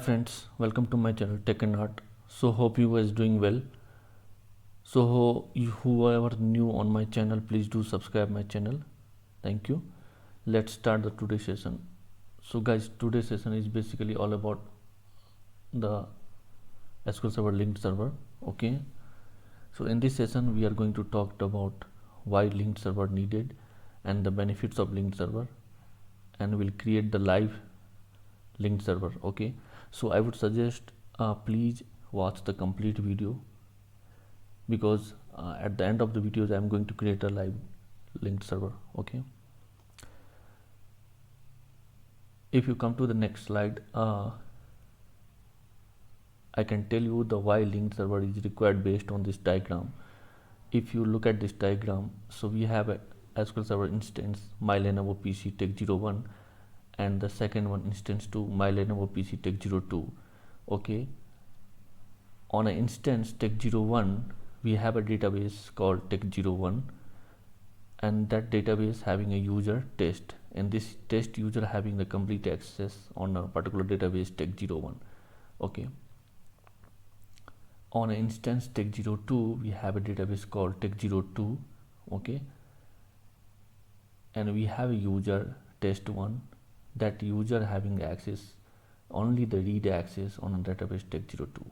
friends, welcome to my channel Tech and Art. So hope you guys doing well. So whoever new on my channel, please do subscribe my channel. Thank you. Let's start the today's session. So guys, today's session is basically all about the SQL Server linked server. Okay. So in this session we are going to talk about why linked server needed and the benefits of linked server, and we'll create the live linked server. Okay, so I would suggest please watch the complete video, because at the end of the videos I am going to create a live linked server. Okay, if you come to the next slide, I can tell you the why linked server is required based on this diagram. If you look at this diagram, so we have a SQL Server instance my Lenovo PC Tech01, and the second one instance to my Lenovo PC Tech02. Okay, on an instance Tech01 we have a database called Tech01, and that database having a user test, and this test user having the complete access on a particular database Tech01. Okay, on an instance Tech02 we have a database called Tech02. Okay, and we have a user test1, that user having access only the read access on a database Tech02.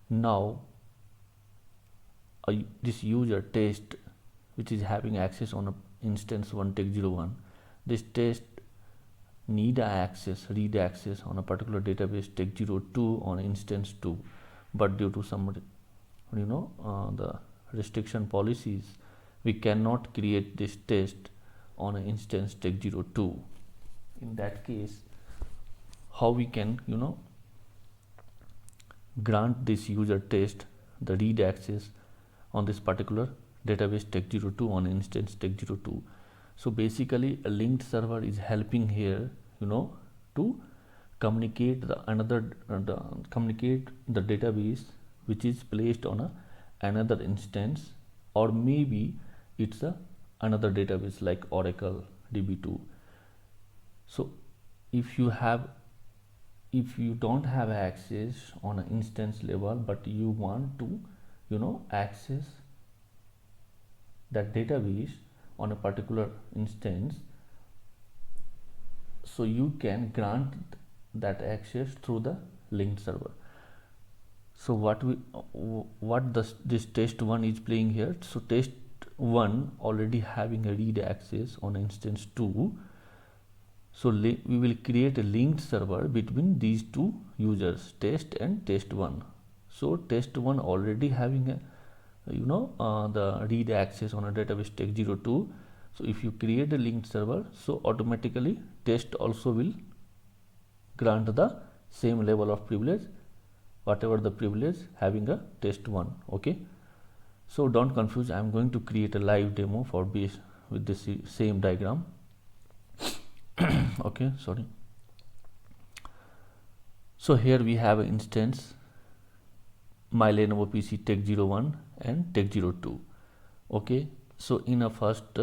Now this user test which is having access on a instance 1 Tech01, this test need access, read access on a particular database Tech02 on instance 2, but due to some the restriction policies we cannot create this test on an instance Tech02. In that case, how we can grant this user test the read access on this particular database Tech02 on instance Tech02? So basically a linked server is helping here to communicate communicate the database which is placed on another instance, or maybe it's another database like Oracle DB2. So if you don't have access on an instance level, but you want to access that database on a particular instance, so you can grant that access through the linked server. So this test1 is playing here. So test1 already having a read access on instance 2, so we will create a linked server between these two users, test and test1. So test1 already having a the read access on a database Tech02. So if you create a linked server, so automatically test also will grant the same level of privilege, whatever the privilege having a test1. Okay, so don't confuse, I am going to create a live demo for base with this same diagram. Okay, sorry. So here we have an instance my Lenovo PC Tech01 and Tech02. Okay, so in a first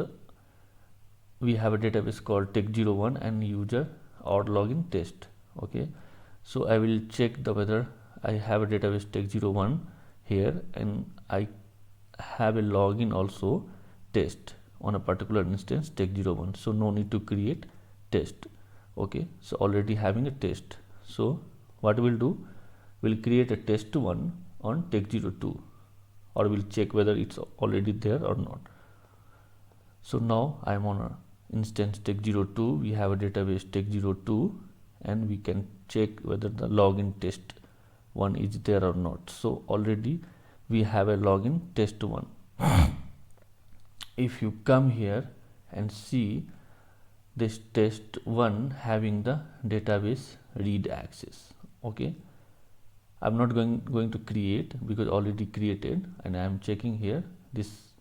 we have a database called Tech01 and user or login test. Okay, so I will check whether I have a database Tech01 here, and I have a login also test on a particular instance Tech01, so no need to create test. Okay, so already having a test. So what we'll do, we'll create a test1 on Tech02, or we'll check whether it's already there or not. So now I'm on a instance Tech02, we have a database Tech02, and we can check whether the login test1 is there or not. So already we have a login test1. If you come here and see this test1 having the database read access. Okay, I'm not going to create because already created, and I am checking here this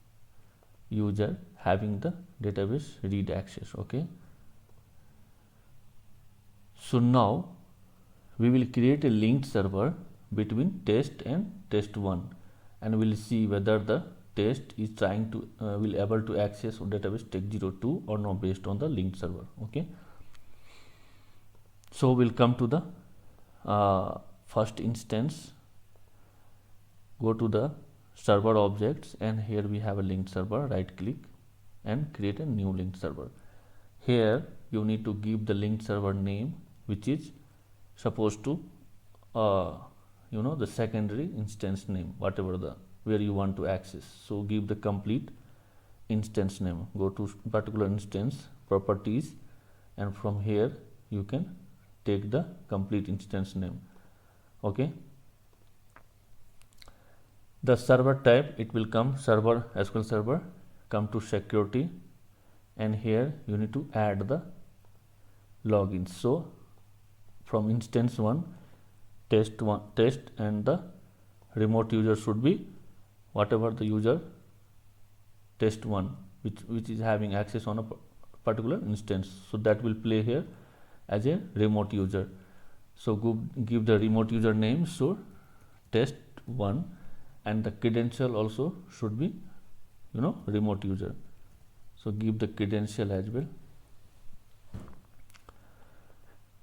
user having the database read access. Okay, so now we will create a linked server between test and test1, and we'll see whether the test is trying to will able to access database Tech02 or not based on the linked server. Okay, so we'll come to the first instance, go to the server objects, and here we have a linked server. Right click and create a new linked server. Here you need to give the linked server name, which is supposed to the secondary instance name, whatever the where you want to access. So give the complete instance name. Go to particular instance properties, and from here you can take the complete instance name. Okay, the server type, it will come server, SQL Server. Come to security, and here you need to add the logins. So from instance 1, test 1, test, and the remote user should be whatever the user test 1, which is having access on a particular instance. So that will play here as a remote user. So give the remote user name, so test 1, and the credential also should be remote user. So give the credential as well.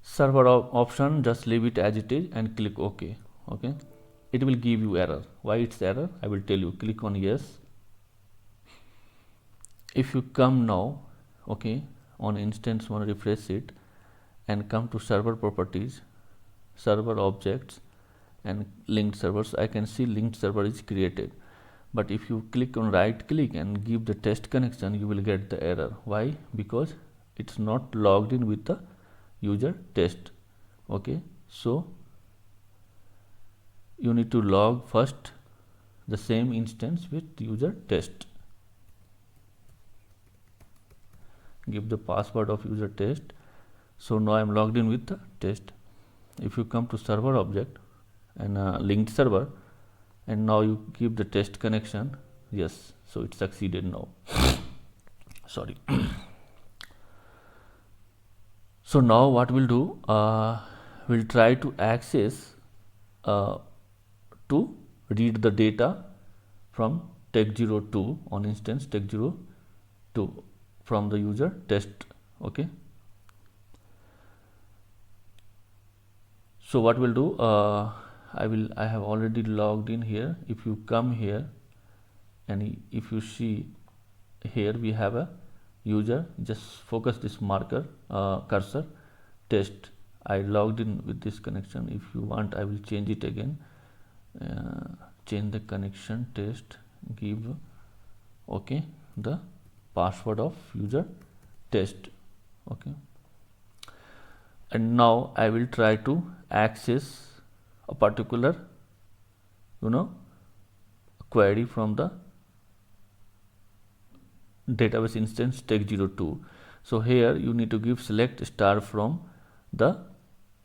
Server option, just leave it as it is and click OK. Okay, it will give you error. Why it's error, I will tell you. Click on yes. If you come now, okay, on instance 1, refresh it and come to server properties, server objects, and linked servers, I can see linked server is created. But if you click on right click and give the test connection, you will get the error. Why? Because it's not logged in with the user test. Okay, so you need to log first the same instance with user test. Give the password of user test. So now I am logged in with the test. If you come to server object and linked server, and now you give the test connection, yes, so it succeeded now. Sorry. So now what we'll do, we'll try to access to read the data from tech02 on instance tech02 from the user test. Okay, so what we'll do, I have already logged in here. If you come here and if you see here, we have a user. Just focus this marker cursor test. I logged in with this connection. If you want, I will change it again. Change the connection test. Give okay the password of user test. Okay, and now I will try to access a particular query from the database instance tech02. So here you need to give select star from the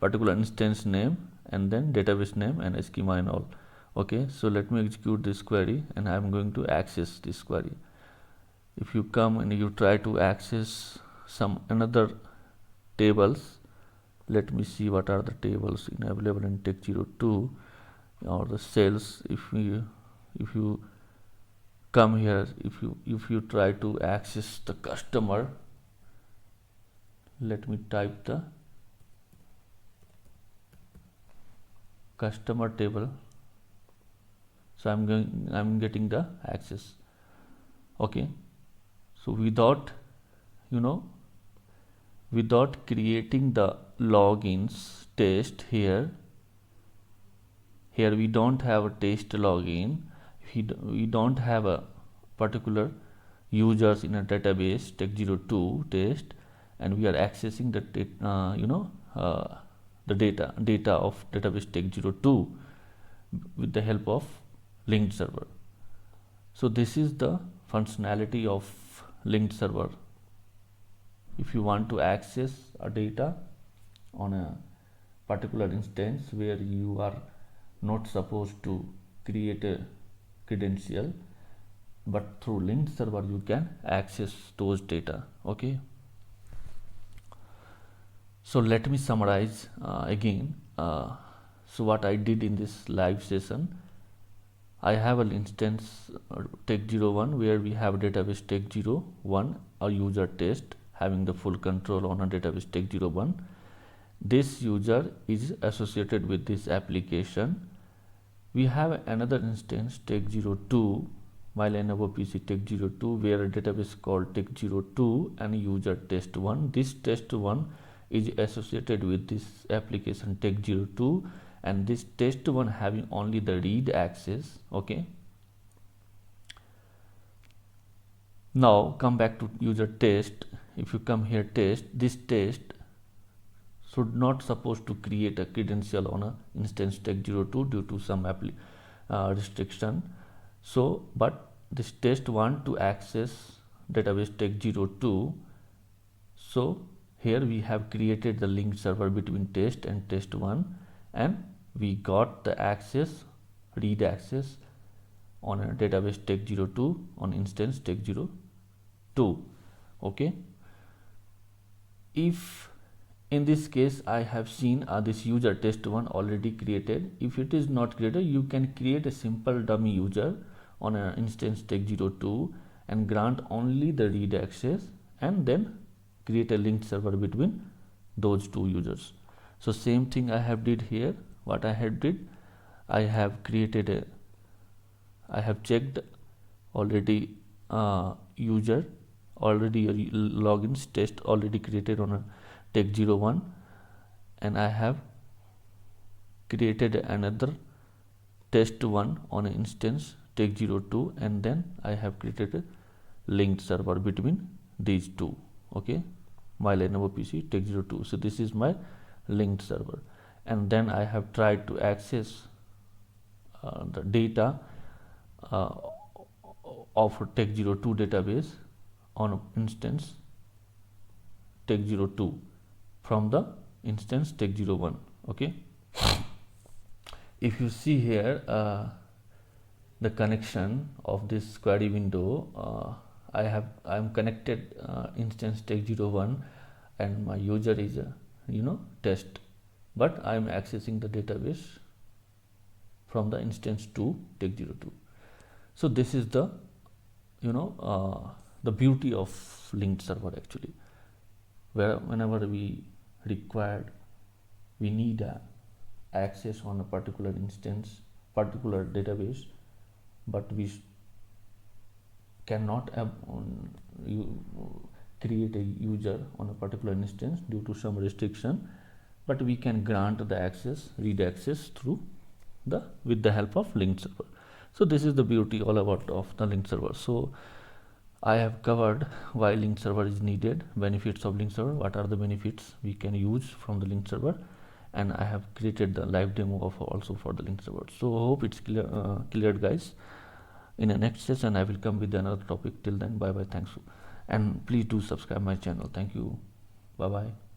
particular instance name and then database name and schema and all. Okay, so let me execute this query and I am going to access this query. If you come and you try to access some another tables, let me see what are the tables available in tech02 or the cells. If you come here, if you try to access the customer, let me type the customer table. So I'm getting the access. Okay, so without creating the logins test, here we don't have a test login. We don't have a particular users in a database tech02 test, and we are accessing the the data of database tech02 with the help of linked server. So this is the functionality of linked server. If you want to access a data on a particular instance where you are not supposed to create a credential, but through linked server you can access those data. Okay, so let me summarize again. So what I did in this live session, I have an instance tech01 where we have database tech01, a user test having the full control on a database tech01, this user is associated with this application. We have another instance tech02, my Lenovo PC tech02, where a database called tech02 and user test1. This test1 is associated with this application tech02, and this test1 having only the read access. Okay, now come back to user test. If you come here test, this test should not supposed to create a credential on a instance tech02 due to some restriction. So but this test1 to access database tech02, so here we have created the linked server between test and test1, and we got the access, read access on a database tech02 on instance tech02. Okay, if in this case I have seen this user test1 already created. If it is not created, you can create a simple dummy user on an instance tech02 and grant only the read access, and then create a linked server between those two users. So same thing I have did here. What I have did, I have created I have checked already user, already a logins test already created on a tech01, and I have created another test1 on an instance tech02, and then I have created a linked server between these two. Okay, my Lenovo PC tech02. So this is my linked server, and then I have tried to access the data of tech02 database on instance tech02 from the instance tech01. Okay, if you see here the connection of this query window, I am connected instance tech01, and my user is test, but I am accessing the database from the instance to tech02. So this is the the beauty of linked server actually, where whenever we need access on a particular instance, particular database, but we cannot create a user on a particular instance due to some restriction, but we can grant the access, read access through with the help of linked server. So this is the beauty all about of the linked server. So I have covered why linked server is needed, benefits of linked server, what are the benefits we can use from the linked server, and I have created the live demo of also for the linked server. So hope it's cleared guys. In the next session I will come with another topic. Till then, bye bye, thanks, and please do subscribe my channel. Thank you, bye bye.